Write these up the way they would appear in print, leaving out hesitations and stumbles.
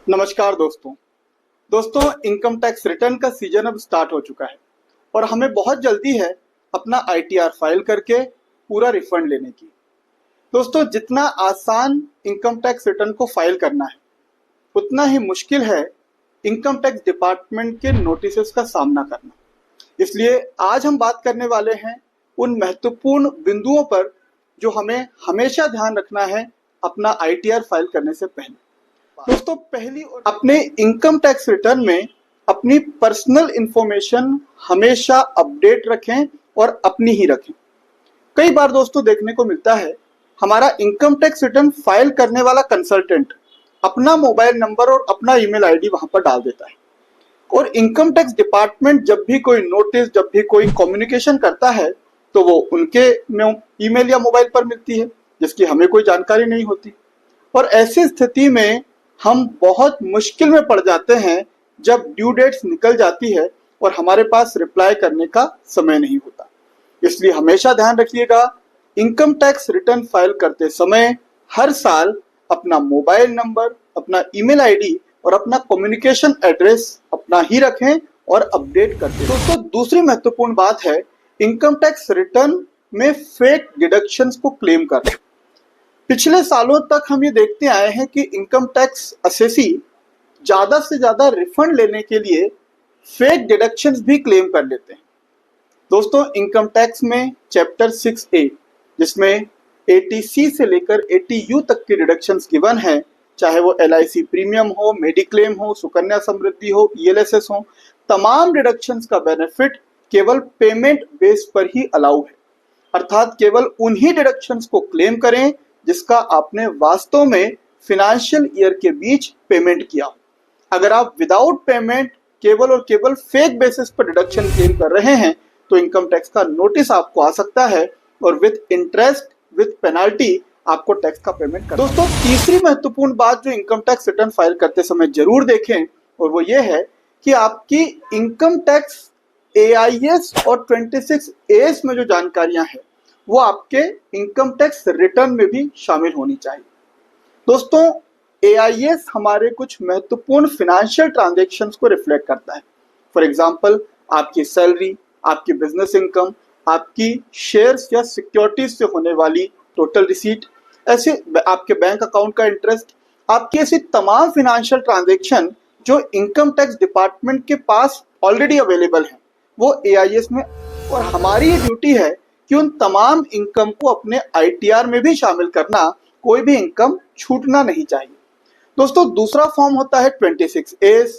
नमस्कार दोस्तों income tax return का सीजन अब स्टार्ट हो चुका है और हमें बहुत जल्दी है अपना आईटीआर फाइल करके पूरा रिफंड लेने की। दोस्तों, जितना आसान इनकम टैक्स रिटर्न को फाइल करना है उतना ही मुश्किल है इनकम टैक्स डिपार्टमेंट के नोटिसेस का सामना करना। इसलिए आज हम बात करने वाले हैं उन महत्वपूर्ण बिंदुओं पर जो हमें हमेशा ध्यान रखना है अपना आईटीआर फाइल करने से पहले। दोस्तों, पहली अपने इनकम टैक्स रिटर्न में अपनी पर्सनल इंफॉर्मेशन हमेशा अपडेट रखें और अपनी ही रखें। कई बार दोस्तों देखने को मिलता है हमारा इनकम टैक्स रिटर्न फाइल करने वाला कंसल्टेंट अपना मोबाइल नंबर और अपना ईमेल आईडी वहां पर डाल देता है और इनकम टैक्स डिपार्टमेंट जब भी कोई नोटिस, जब भी कोई कम्युनिकेशन करता है तो वो उनके ईमेल या मोबाइल पर मिलती है, जिसकी हमें कोई जानकारी नहीं होती। और ऐसी स्थिति में हम बहुत मुश्किल में पड़ जाते हैं जब ड्यू डेट्स निकल जाती है और हमारे पास रिप्लाई करने का समय नहीं होता। इसलिए हमेशा ध्यान रखिएगा, इनकम टैक्स रिटर्न फाइल करते समय हर साल अपना मोबाइल नंबर, अपना ईमेल आईडी और अपना कम्युनिकेशन एड्रेस अपना ही रखें और अपडेट करते हैं। दोस्तों, दूसरी महत्वपूर्ण बात है इनकम टैक्स रिटर्न में फेक डिडक्शंस को क्लेम करना। पिछले सालों तक हम ये देखते आए हैं कि इनकम टैक्स असेसी ज्यादा से ज्यादा रिफंड लेने के लिए फेक डिडक्शंस भी क्लेम कर लेते हैं। दोस्तों, इनकम टैक्स में चैप्टर 6A जिसमें 80C से लेकर 80U तक की डिडक्शंस गिवन है, चाहे वो LIC प्रीमियम हो, मेडिक्लेम हो, सुकन्या समृद्धि हो, ELSS हो, तमाम डिडक्शंस का बेनिफिट केवल पेमेंट बेस पर ही अलाउ है। अर्थात केवल उन्हीं डिडक्शंस को क्लेम करें जिसका आपने वास्तव में फिनेंशियल ईयर के बीच पेमेंट किया। अगर आप विदाउट पेमेंट केवल और केवल फेक बेसिस पर डिडक्शन क्लेम कर रहे हैं तो इनकम टैक्स का नोटिस आपको आ सकता है और विद इंटरेस्ट, विद पेनाल्टी आपको टैक्स का पेमेंट करना। दोस्तों, तीसरी महत्वपूर्ण बात जो इनकम टैक्स रिटर्न फाइल करते समय जरूर देखें और वो ये है कि आपकी इनकम टैक्स AIS और 26AS में जो जानकारियां हैं वो आपके इनकम टैक्स रिटर्न में भी शामिल होनी चाहिए। दोस्तों, AIS हमारे कुछ महत्वपूर्ण फिनेंशियल ट्रांजैक्शंस को रिफ्लेक्ट करता है। फॉर एग्जांपल, आपकी सैलरी, आपकी बिजनेस इनकम, आपकी शेयर्स या सिक्योरिटीज से होने वाली टोटल रिसीट, ऐसे आपके बैंक अकाउंट का इंटरेस्ट, आपकी ऐसी तमाम फिनेंशियल ट्रांजैक्शन जो इनकम टैक्स डिपार्टमेंट के पास ऑलरेडी अवेलेबल है वो AIS में, और हमारी ये ड्यूटी है कि उन तमाम इनकम को अपने ITR में भी शामिल करना, कोई भी इनकम छूटना नहीं चाहिए। दोस्तों, दूसरा फॉर्म होता है 26AS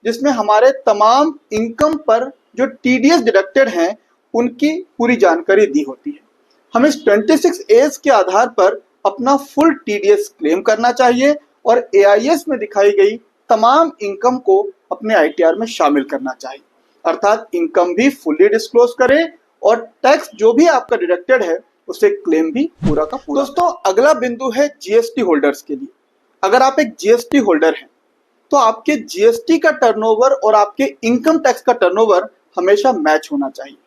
जिसमें हमारे तमाम इनकम पर जो TDS डिडक्टेड हैं उनकी पूरी जानकारी दी होती है। हम इस 26AS के आधार पर अपना फुल TDS क्लेम करना चाहिए और AIS में दिखाई गई तमाम इनकम को अपने ITR में शामिल करना चाहिए। अर्थात इनकम भी फुल्ली डिस्क्लोज करें और टैक्स जो भी आपका डिडक्टेड है उसे क्लेम भी पूरा का पूरा। दोस्तों, अगला बिंदु है GST होल्डर्स के लिए। अगर आप एक GST होल्डर हैं तो आपके GST का टर्नओवर और आपके इनकम टैक्स का टर्नओवर हमेशा मैच होना चाहिए।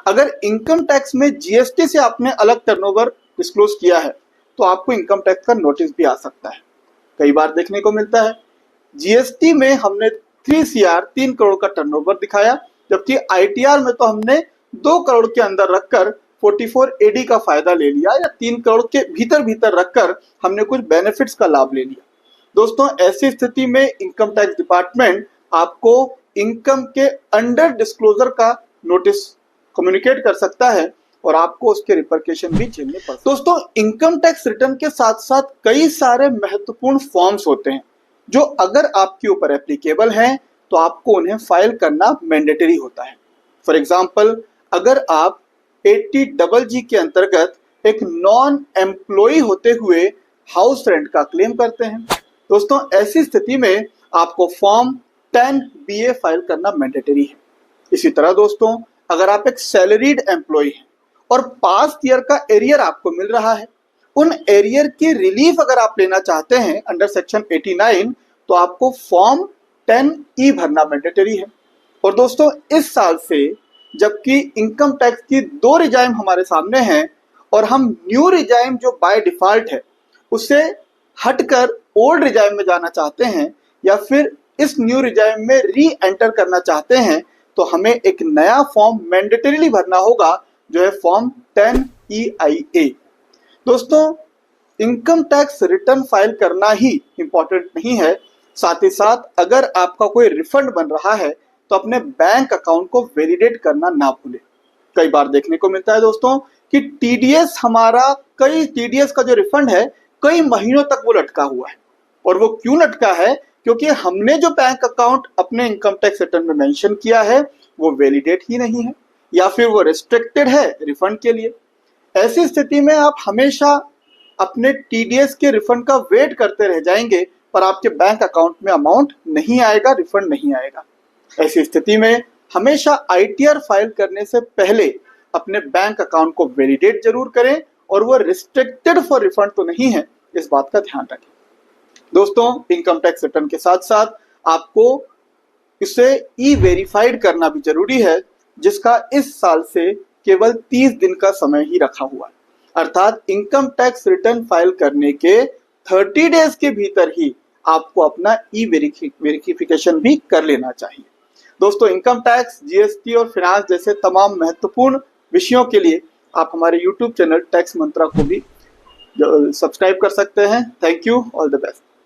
अगर इनकम टैक्स में GST से आपने अलग टर्नओवर डिस्क्लोज किया है तो आपको इनकम टैक्स का नोटिस भी आ सकता है। कई बार देखने को मिलता है GST में हमने 3 करोड़ का टर्नओवर दिखाया, जबकि ITR में तो हमने 2 करोड़ के अंदर रखकर 44AD का फायदा ले लिया या 3 करोड़ के भीतर रखकर हमने कुछ बेनिफिट्स का लाभ ले लिया। दोस्तों, ऐसी स्थिति में इनकम टैक्स डिपार्टमेंट आपको इनकम के अंडर डिस्क्लोजर का नोटिस कम्युनिकेट कर सकता है और आपको उसके रिपरकेशन भी झेलने पड़ सकते हैं। दोस्तों, इनकम टैक्स रिटर्न के साथ साथ कई सारे महत्वपूर्ण फॉर्म्स होते हैं जो अगर आपके ऊपर एप्लीकेबल हैं तो आपको उन्हें फाइल करना मैंडेटरी होता है। फॉर एग्जाम्पल, अगर आप 80GG के अंतर्गत एक नॉन एम्प्लॉय होते हुए हाउस रेंट का क्लेम करते हैं, दोस्तों ऐसी स्थिति में आपको फॉर्म 10BA फाइल करना मैंडेटरी है। इसी तरह दोस्तों, अगर आप एक सैलरीड एम्प्लॉय हैं और पास्ट ईयर का एरियर आपको मिल रहा है, उन एरियर की रिलीफ अगर आप लेना चाहते हैं अंडर सेक्शन 89 तो आपको फॉर्म 10E भरना मैंडेटरी है। और दोस्तों, इस साल से जबकि इनकम टैक्स की 2 रिजाइम हमारे सामने हैं और हम न्यू रिजाइम जो बाय डिफॉल्ट है उससे हटकर ओल्ड रिजाइम में जाना चाहते हैं, या फिर इस न्यू रिजाइम में री एंटर करना चाहते हैं तो हमें एक नया फॉर्म मैंडेटरीली भरना होगा, जो है फॉर्म 10EIA। दोस्तों, इनकम टैक्स रिटर्न फाइल करना ही इंपॉर्टेंट नहीं है, साथ ही साथ अगर आपका कोई रिफंड बन रहा है तो अपने बैंक अकाउंट को वैलिडेट करना ना भूलें। कई बार देखने को मिलता है दोस्तों कि टीडीएस का जो रिफंड है कई महीनों तक वो लटका हुआ है। और वो क्यों लटका है? क्योंकि हमने जो बैंक अकाउंट अपने इनकम टैक्स रिटर्न में मेंशन किया है वो वैलिडेट ही नहीं है, या फिर वो रिस्ट्रिक्टेड है रिफंड के लिए। ऐसी स्थिति में आप हमेशा अपने टीडीएस के रिफंड का वेट करते रह जाएंगे, पर आपके बैंक अकाउंट में अमाउंट नहीं आएगा, रिफंड नहीं आएगा। ऐसी स्थिति में हमेशा आईटीआर फाइल करने से पहले अपने बैंक अकाउंट को वैलिडेट जरूर करें और वो रिस्ट्रिक्टेड फॉर रिफंड तो नहीं है, इस बात का ध्यान रखें। दोस्तों, इनकम टैक्स रिटर्न के साथ साथ आपको इसे ई वेरीफाइड करना भी जरूरी है, जिसका इस साल से केवल 30 दिन का समय ही रखा हुआ है। अर्थात इनकम टैक्स रिटर्न फाइल करने के 30 डेज के भीतर ही आपको अपना ई वेरिफिकेशन भी कर लेना चाहिए। दोस्तों, इनकम टैक्स, जीएसटी और फाइनेंस जैसे तमाम महत्वपूर्ण विषयों के लिए आप हमारे यूट्यूब चैनल टैक्स मंत्रा को भी सब्सक्राइब कर सकते हैं। Thank you, all the best.